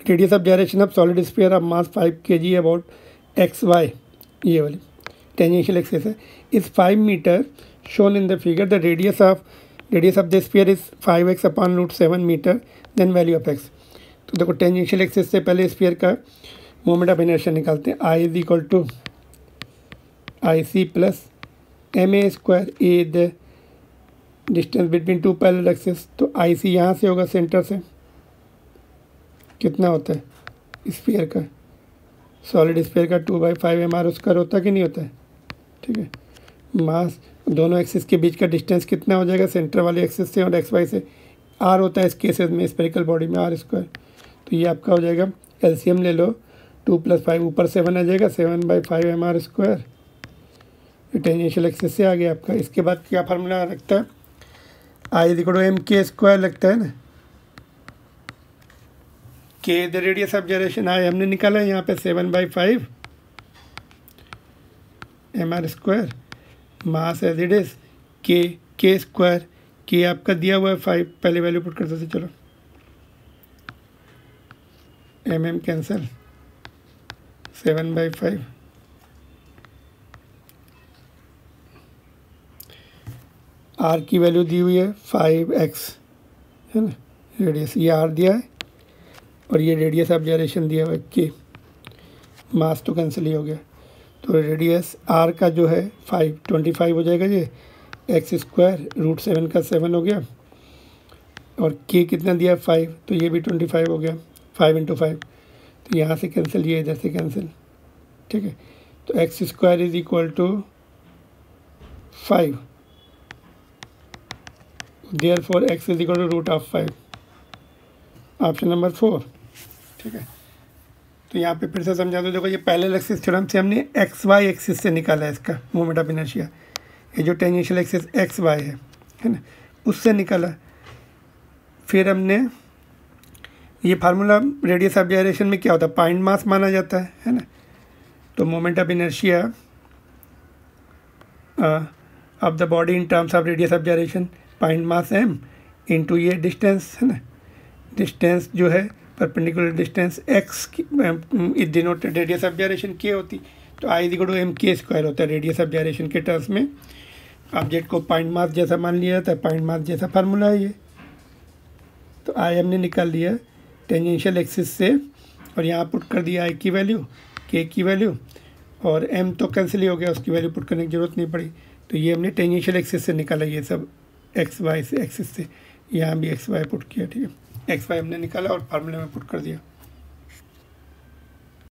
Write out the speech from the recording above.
Radius of gyration of solid sphere of mass 5 kg about X Y, ये वाली tangential axis है, is 5 metre shown in the figure. The radius of the sphere is 5x upon root 7 metre, then value of X. तो देखो tangential axis से पहले sphere का moment of inertia निकालते हैं। I is equal to I C plus M A square, A the distance between two parallel axis. तो I सी यहाँ से होगा सेंटर से, कितना होता है स्फीयर का, सॉलिड स्फीयर का 2/5 एम स्क्वायर होता है कि नहीं होता है, ठीक है। मास दोनों एक्सिस के बीच का डिस्टेंस कितना हो जाएगा, सेंटर वाले एक्सिस से और एक्स वाई से, आर होता है इस केसेस में, स्फेरिकल बॉडी में आर स्क्वायर। तो ये आपका हो जाएगा, एलसीएम ले लो, 2 + 5 ऊपर 7 आ जाएगा, 7/5 एम स्क्वायर, टेंजेंशियल एक्सिस से आ गया आपका। इसके बाद क्या फार्मूला रखता है, I is equal to M K square लगता है ना, K the radius of gyration I हमने निकाला है यहाँ पे 7/5 M square, mass as it is K square, के आपका दिया हुआ है 5, पहले वैल्यू पुट करते थे, चलो एम कैंसिल, 7/5 आर की वैल्यू दी हुई है 5x है ना, रेडियस ये आर दिया है और ये रेडियस ऑफ gyration दिया हुआ है के, मास तो कैंसिल ही हो गया। तो रेडियस आर का जो है 25 हो जाएगा, ये एक्स स्क्वायर रूट 7 का 7 हो गया, और के कितना दिया 5, तो ये भी 25 हो गया, 5 × 5, तो यहाँ से कैंसिल, ये इधर से कैंसिल, ठीक है। तो X square is equal to 5, therefore X is equal to root of 5, option number 4, ठीक है। तो यहाँ पे फिर से समझा दो, देखो ये पैरेलल एक्सिस थ्योरम से हमने एक्स वाई एक्सिस से निकाला है इसका मोमेंट ऑफ इनर्शिया, ये जो टेंजेंशियल एक्सिस एक्स वाई है ना, उससे निकाला। फिर हमने ये फार्मूला रेडियस ऑफ gyration में क्या होता है, पॉइंट मास माना जाता है ना। तो moment of inertia of the body in terms of radius of gyration, point mass m into ये डिस्टेंस है ना, डिस्टेंस जो है perpendicular distance x is denoted radius of gyration k होती, तो आई is equal to M K square होता है radius of gyration के टर्म्स में। ऑब्जेक्ट को पॉइंट मास जैसा मान लिया जाता है, पॉइंट मास जैसा फार्मूला है ये। तो आई हमने निकाल लिया टेंजेंशियल एक्सिस से, और यहाँ पुट कर दिया आई की वैल्यू, के की वैल्यू, और एम तो कैंसिल ही हो गया, उसकी वैल्यू पुट करने की जरूरत नहीं पड़ी। तो ये हमने टेंजेंशियल एक्सिस से निकाला, ये सब एक्स वाई से एक्सिस से, यहाँ भी एक्स वाई पुट किया, ठीक है, एक्स वाई हमने निकाला और फार्मूले में पुट कर दिया।